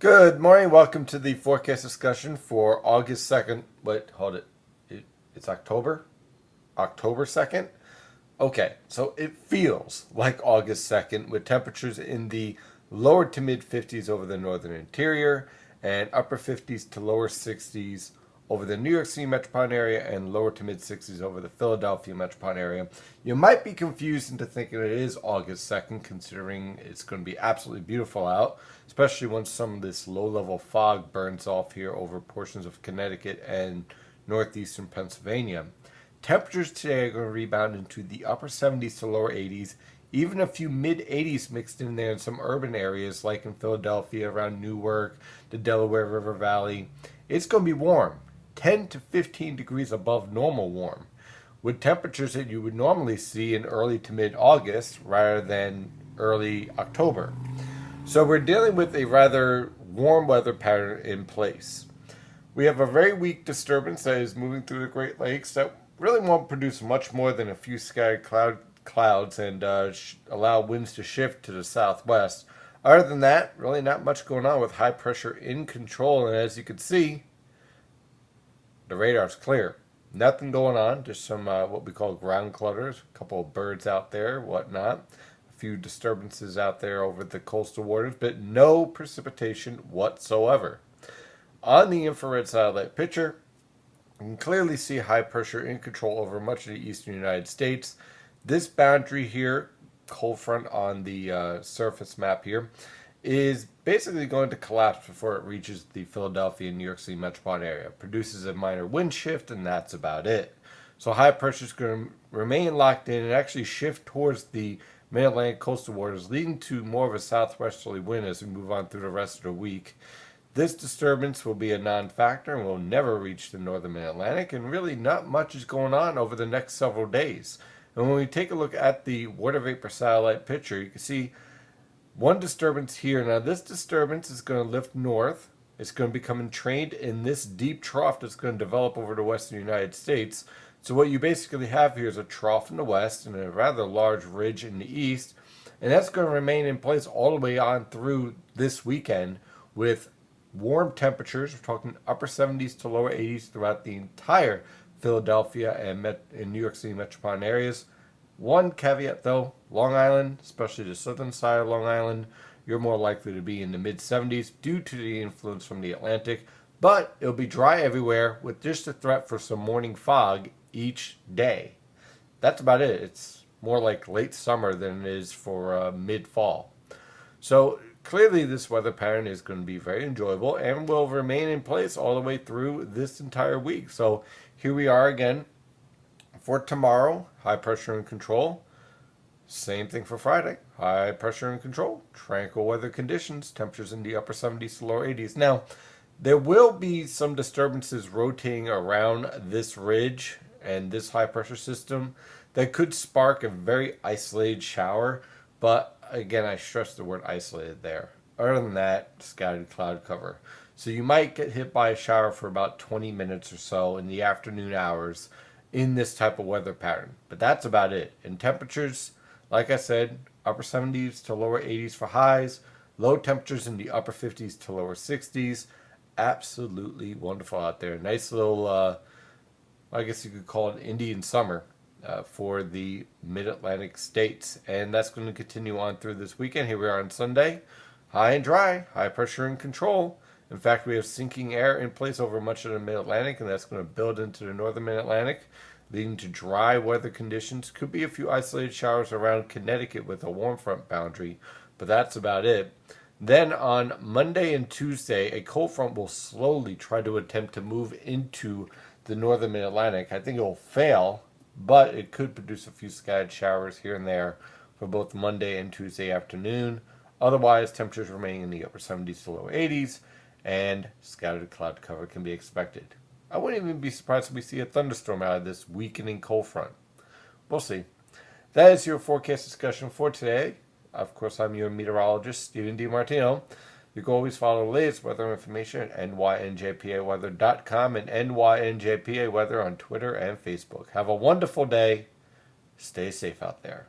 Good morning. Welcome to the forecast discussion for August 2nd. Wait, hold it. It's October? October 2nd? Okay, so it feels like August 2nd with temperatures in the lower to mid 50s over the northern interior and upper 50s to lower 60s over the New York City metropolitan area and lower to mid 60s over the Philadelphia metropolitan area. You might be confused into thinking it is August 2nd, considering it's going to be absolutely beautiful out, especially once some of this low level fog burns off here over portions of Connecticut and northeastern Pennsylvania. Temperatures today are going to rebound into the upper 70s to lower 80s, even a few mid 80s mixed in there in some urban areas like in Philadelphia, around Newark, the Delaware River Valley. It's going to be warm, 10 to 15 degrees above normal warm, with temperatures that you would normally see in early to mid August rather than early October. So we're dealing with a rather warm weather pattern in place. We have a very weak disturbance that is moving through the Great Lakes that really won't produce much more than a few scattered clouds and allow winds to shift to the southwest. Other than that, really not much going on with high pressure in control. And as you can see, the radar's clear. Nothing going on, just some what we call ground clutters, a couple of birds out there, whatnot. A few disturbances out there over the coastal waters, but no precipitation whatsoever. On the infrared satellite picture, you can clearly see high pressure in control over much of the eastern United States. This boundary here, cold front on the surface map here, is basically going to collapse before it reaches the Philadelphia and New York City metropolitan area. It produces a minor wind shift, and that's about it. So high pressure is going to remain locked in and actually shift towards the mid-Atlantic coastal waters, leading to more of a southwesterly wind as we move on through the rest of the week. This disturbance will be a non-factor and will never reach the northern mid-Atlantic, and really not much is going on over the next several days. And when we take a look at the water vapor satellite picture, you can see one disturbance here. Now this disturbance is going to lift north. It's going to become entrained in this deep trough that's going to develop over the western United States. So what you basically have here is a trough in the west and a rather large ridge in the east. And that's going to remain in place all the way on through this weekend with warm temperatures. We're talking upper 70s to lower 80s throughout the entire Philadelphia and New York City metropolitan areas. One caveat though, Long Island, especially the southern side of Long Island, you're more likely to be in the mid 70s due to the influence from the Atlantic, but it'll be dry everywhere with just a threat for some morning fog each day. That's about it. It's more like late summer than it is for mid fall. So clearly this weather pattern is going to be very enjoyable and will remain in place all the way through this entire week. So here we are again for tomorrow, high pressure and control. Same thing for Friday, high pressure and control, tranquil weather conditions, temperatures in the upper 70s to lower 80s. Now, there will be some disturbances rotating around this ridge and this high pressure system that could spark a very isolated shower, but again, I stress the word isolated there. Other than that, scattered cloud cover. So you might get hit by a shower for about 20 minutes or so in the afternoon hours in this type of weather pattern. But that's about it. And temperatures, like I said, upper 70s to lower 80s for highs, low temperatures in the upper 50s to lower 60s. Absolutely wonderful out there. Nice little, I guess you could call it Indian summer for the mid-Atlantic states. And that's going to continue on through this weekend. Here we are on Sunday. High and dry, high pressure and control. In fact, we have sinking air in place over much of the mid-Atlantic, and that's going to build into the northern mid-Atlantic, leading to dry weather conditions. Could be a few isolated showers around Connecticut with a warm front boundary, but that's about it. Then on Monday and Tuesday, a cold front will slowly try to attempt to move into the northern mid-Atlantic. I think it will fail, but it could produce a few scattered showers here and there for both Monday and Tuesday afternoon. Otherwise, temperatures remain in the upper 70s to lower 80s, and scattered cloud cover can be expected. I wouldn't even be surprised if we see a thunderstorm out of this weakening cold front. We'll see. That is your forecast discussion for today. Of course, I'm your meteorologist, Stephen DiMartino. You can always follow the latest weather information at nynjpaweather.com and nynjpaweather on Twitter and Facebook. Have a wonderful day. Stay safe out there.